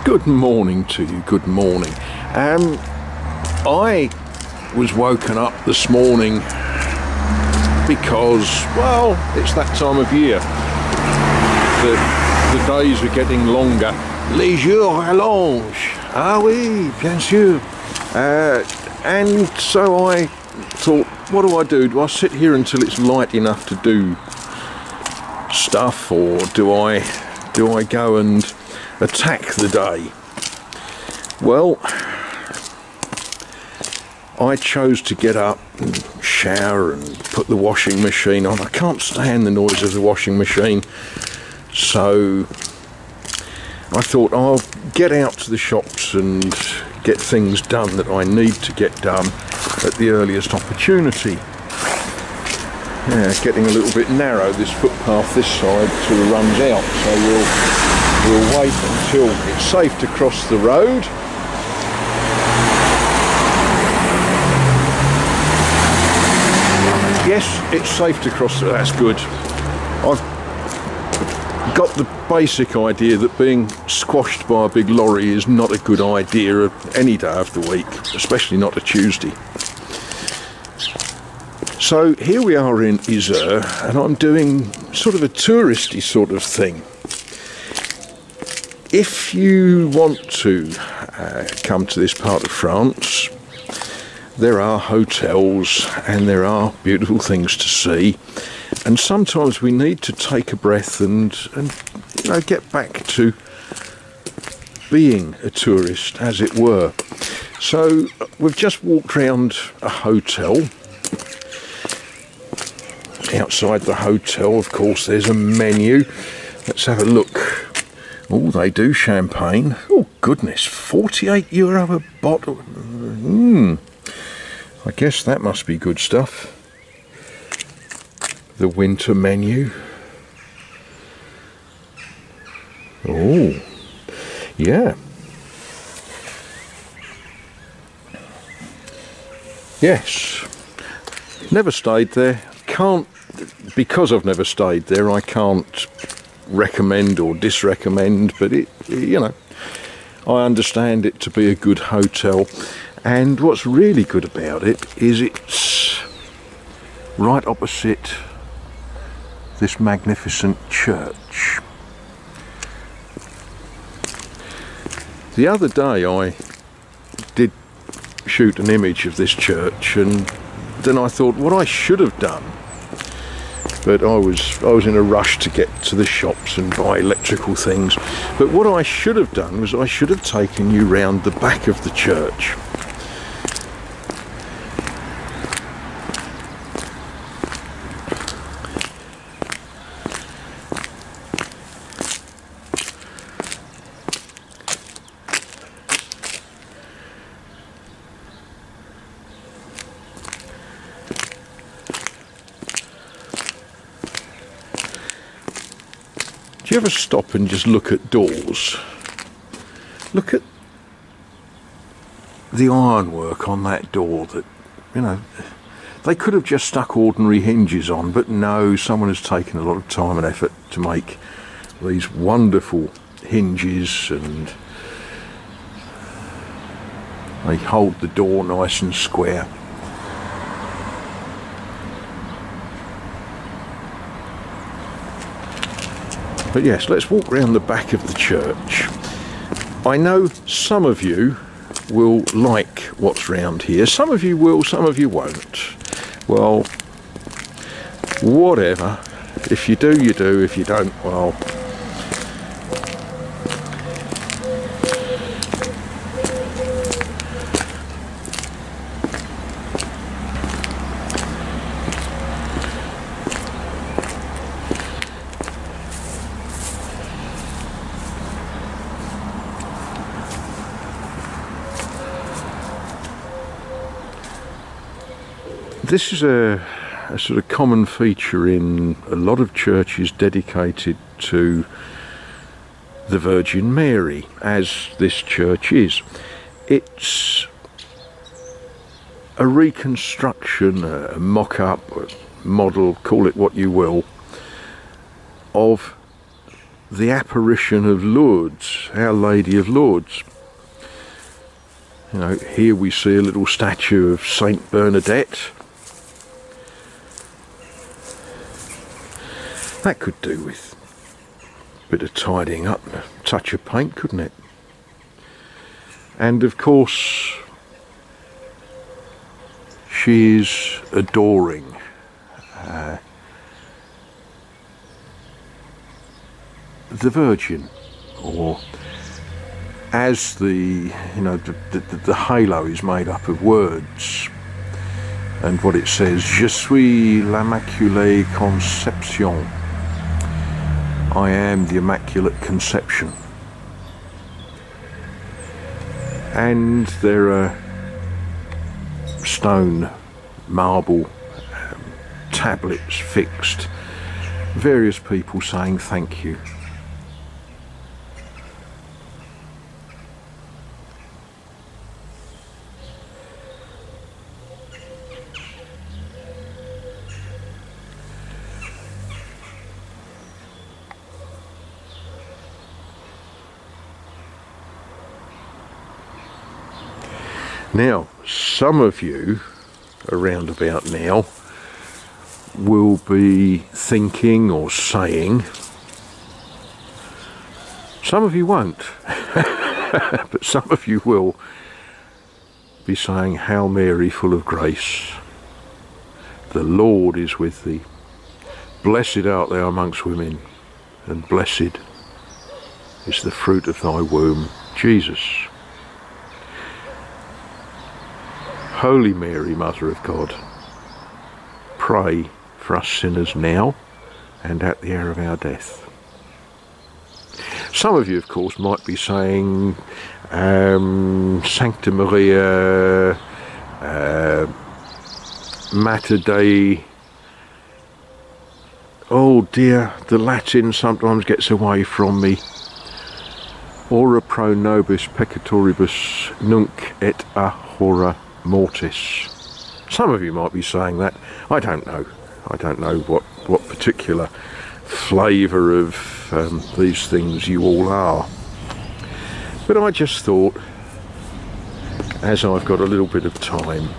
Good morning to you, good morning. I was woken up this morning because, well, it's that time of year. The days are getting longer. Les jours allongent. Ah oui, bien sûr. And so I thought, what do? Do I sit here until it's light enough to do stuff, or do I go and attack the day? Well, I chose to get up and shower and put the washing machine on. I can't stand the noise of the washing machine, so I thought I'll get out to the shops and get things done that I need to get done at the earliest opportunity. Yeah, it's getting a little bit narrow, this footpath this side sort of runs out, so we'll wait until it's safe to cross the road. Yes, it's safe to cross, that's good. I've got the basic idea that being squashed by a big lorry is not a good idea any day of the week, especially not a Tuesday. So here we are in Yzeure, and I'm doing sort of a touristy sort of thing. If you want to come to this part of France, there are hotels and there are beautiful things to see, and sometimes we need to take a breath and you know, get back to being a tourist, as it were. So we've just walked round a hotel. Outside the hotel, of course, there's a menu. Let's have a look. Oh, they do champagne. Oh goodness, €48 a bottle. I guess that must be good stuff. The winter menu. Oh, yeah. Yes. Never stayed there. Can't, because I've never stayed there, I can't recommend or disrecommend, but it, you know, I understand it to be a good hotel. And what's really good about it is it's right opposite this magnificent church. The other day I did shoot an image of this church, and then I thought what I should have done, but I was in a rush to get to the shops and buy electrical things, but what I should have done was I should have taken you round the back of the church. Do you ever stop and just look at doors? Look at the ironwork on that door. That, you know, they could have just stuck ordinary hinges on, but no, someone has taken a lot of time and effort to make these wonderful hinges, and they hold the door nice and square. But yes, let's walk round the back of the church. I know some of you will like what's round here. Some of you will, some of you won't. Well, whatever. If you do, you do. If you don't, well... This is a sort of common feature in a lot of churches dedicated to the Virgin Mary, as this church is. It's a reconstruction, a mock-up, a model, call it what you will, of the apparition of Lourdes, Our Lady of Lourdes. You know, here we see a little statue of Saint Bernadette. That could do with a bit of tidying up and a touch of paint, couldn't it? And of course, she is adoring the Virgin, or as the halo is made up of words, and what it says, Je suis l'Immaculée Conception, I am the Immaculate Conception. And there are stone, marble tablets fixed, various people saying thank you. Now, some of you around about now will be thinking or saying, some of you won't, but some of you will be saying, Hail Mary, full of grace, the Lord is with thee. Blessed art thou amongst women, and blessed is the fruit of thy womb, Jesus. Holy Mary, Mother of God, pray for us sinners now and at the hour of our death. Some of you, of course, might be saying, Sancta Maria, Mater Dei. Oh dear, the Latin sometimes gets away from me. Ora pro nobis peccatoribus nunc et a hora mortis. Some of you might be saying that. I don't know. I don't know what particular flavour of these things you all are. But I just thought, as I've got a little bit of time,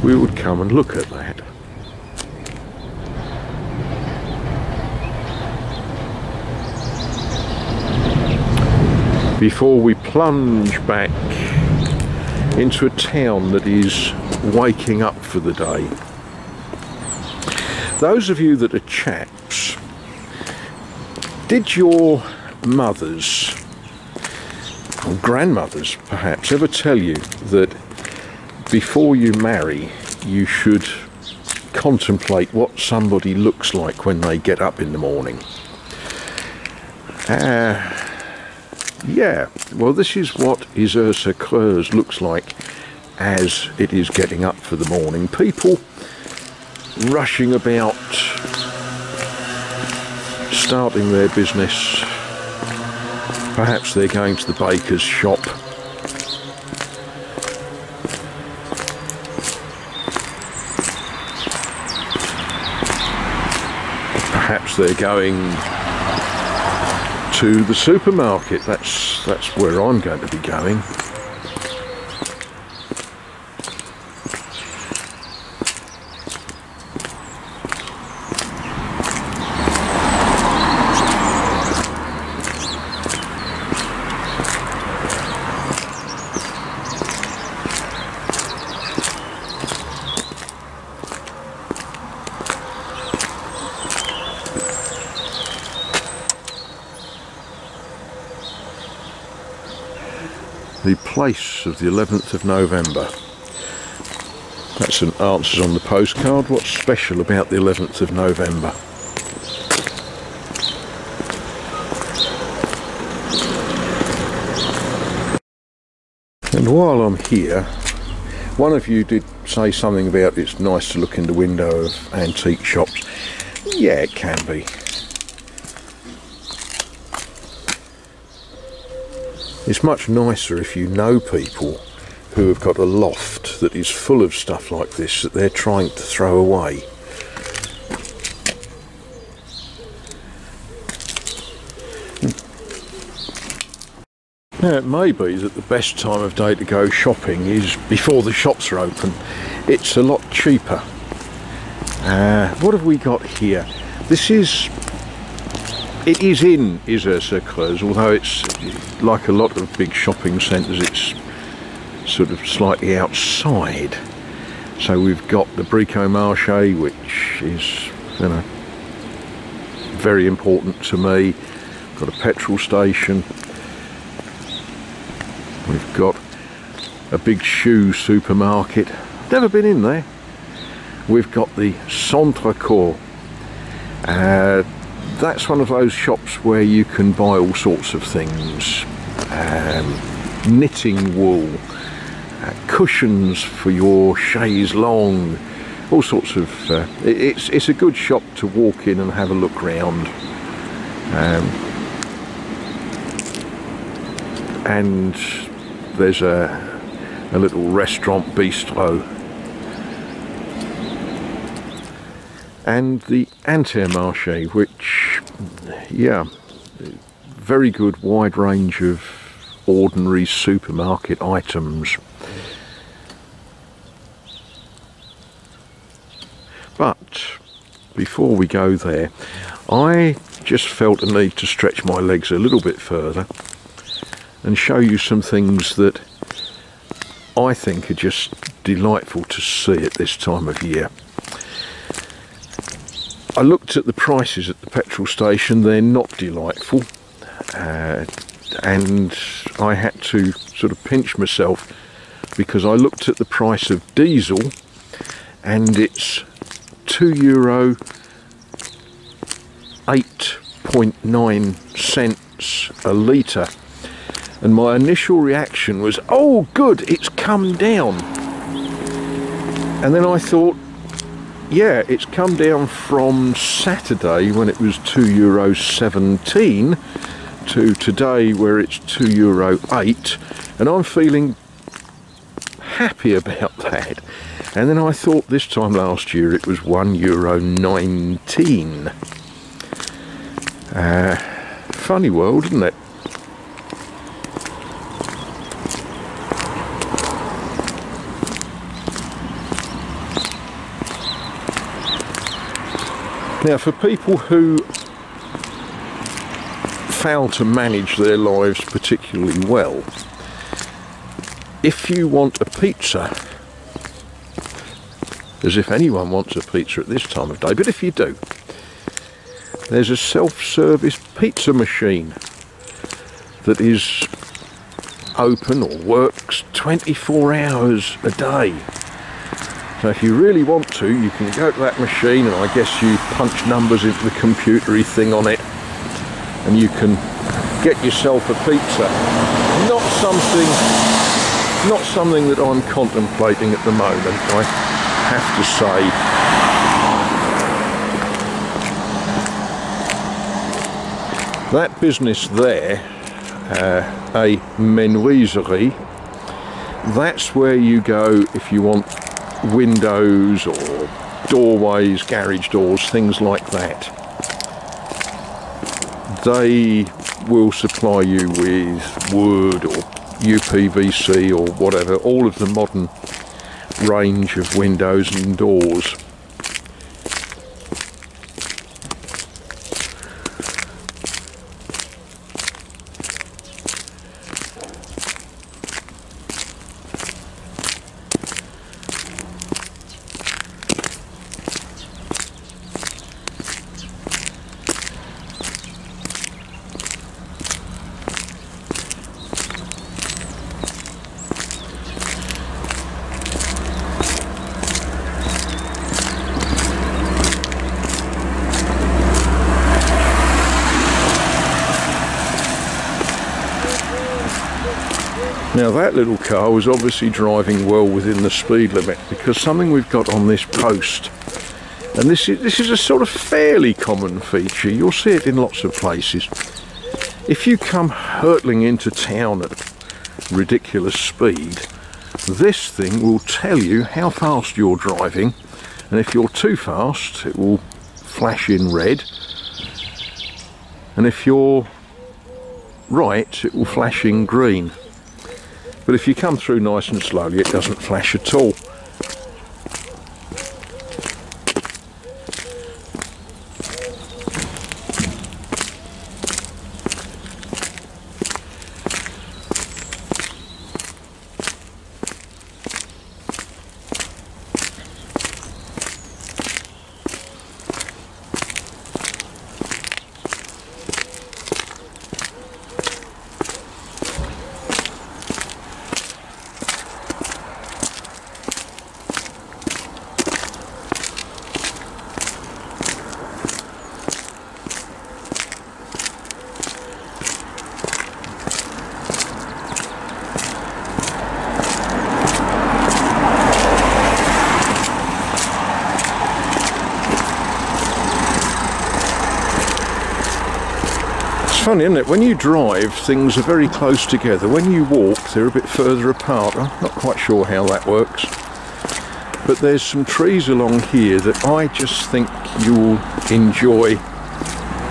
we would come and look at that. Before we plunge back into a town that is waking up for the day. Those of you that are chaps, did your mothers, or grandmothers perhaps, ever tell you that before you marry you should contemplate what somebody looks like when they get up in the morning? Yeah, well, this is what Yzeure Creuse looks like as it is getting up for the morning. People rushing about, starting their business. Perhaps they're going to the baker's shop. Perhaps they're going to the supermarket. That's where I'm going to be going. The place of the 11th of November. That's an answers on the postcard. What's special about the 11th of November? And while I'm here, one of you did say something about it's nice to look in the window of antique shops. Yeah, it can be. It's much nicer if you know people who have got a loft that is full of stuff like this that they're trying to throw away. Now, it may be that the best time of day to go shopping is before the shops are open. It's a lot cheaper. What have we got here? It is in Yzeure, Creuse, although it's like a lot of big shopping centres, it's sort of slightly outside. So we've got the Brico-Marché, which is, you know, very important to me. Got a petrol station. We've got a big shoe supermarket. Never been in there. We've got the Centre Court. That's one of those shops where you can buy all sorts of things. Knitting wool, cushions for your chaise longue, all sorts of... it's a good shop to walk in and have a look round. And there's a little restaurant bistro. And the Intermarché, which, yeah, very good wide range of ordinary supermarket items. But before we go there, I just felt a need to stretch my legs a little bit further and show you some things that I think are just delightful to see at this time of year. I looked at the prices at the petrol station. They're not delightful, and I had to sort of pinch myself because I looked at the price of diesel and it's €2 8.9 a litre, and my initial reaction was, oh good, it's come down. And then I thought, yeah, it's come down from Saturday when it was €2.17 to today where it's €2.8, and I'm feeling happy about that. And then I thought this time last year it was €1.19. Funny world, isn't it? Now, for people who fail to manage their lives particularly well, if you want a pizza, as if anyone wants a pizza at this time of day, but if you do, there's a self-service pizza machine that is open or works 24 hours a day. So if you really want to, you can go to that machine and I guess you punch numbers into the computery thing on it and you can get yourself a pizza. Not something that I'm contemplating at the moment, I have to say. That business there, a menuiserie, that's where you go if you want windows or doorways, garage doors, things like that. They will supply you with wood or UPVC or whatever, all of the modern range of windows and doors. Now that little car was obviously driving well within the speed limit, because something we've got on this post, and this is a sort of fairly common feature, you'll see it in lots of places. If you come hurtling into town at ridiculous speed, this thing will tell you how fast you're driving, and if you're too fast it will flash in red, and if you're right, it will flash in green. But if you come through nice and slowly, it doesn't flash at all. Funny, isn't it? When you drive, things are very close together. When you walk, they're a bit further apart. I'm not quite sure how that works. But there's some trees along here that I just think you'll enjoy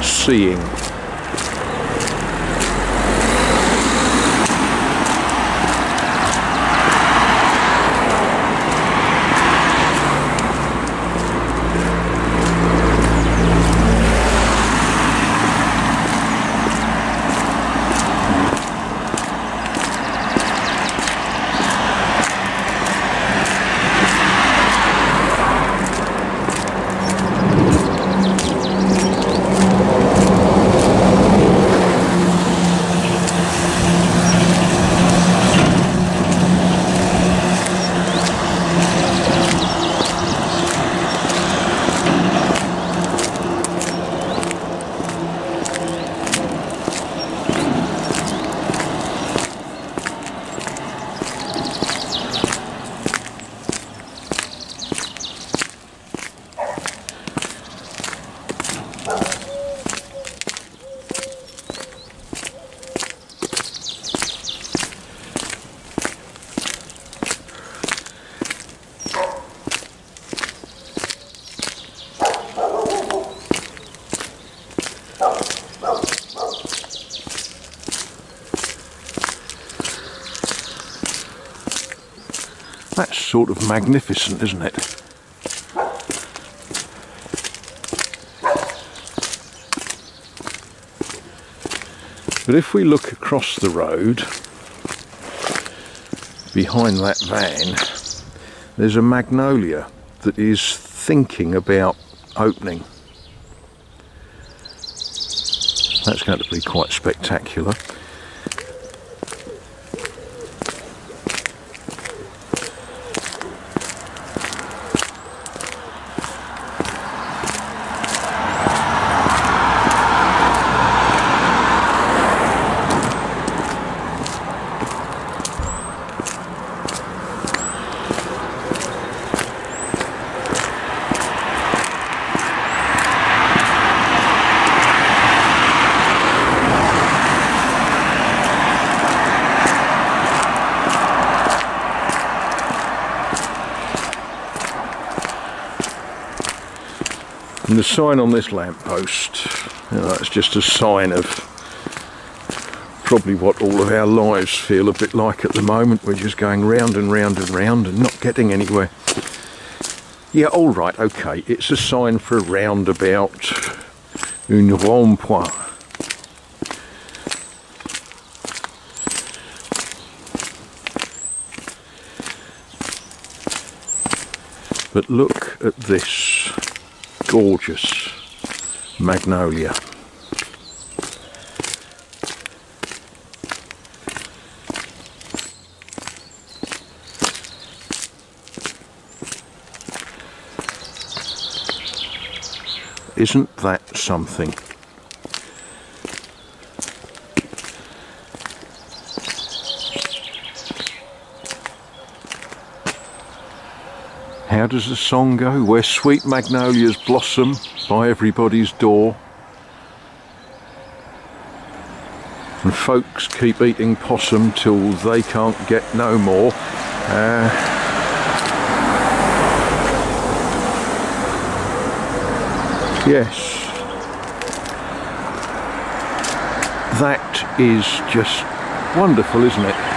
seeing. That's sort of magnificent, isn't it? But if we look across the road, behind that van, there's a magnolia that is thinking about opening. That's going to be quite spectacular. And the sign on this lamppost, you know, it's just a sign of probably what all of our lives feel a bit like at the moment. We're just going round and round and round and not getting anywhere. Yeah, all right, okay, it's a sign for a roundabout, un rond-point. But look at this gorgeous magnolia. Isn't that something? How does the song go? Where sweet magnolias blossom by everybody's door, and folks keep eating possum till they can't get no more. Yes, That is just wonderful, isn't it?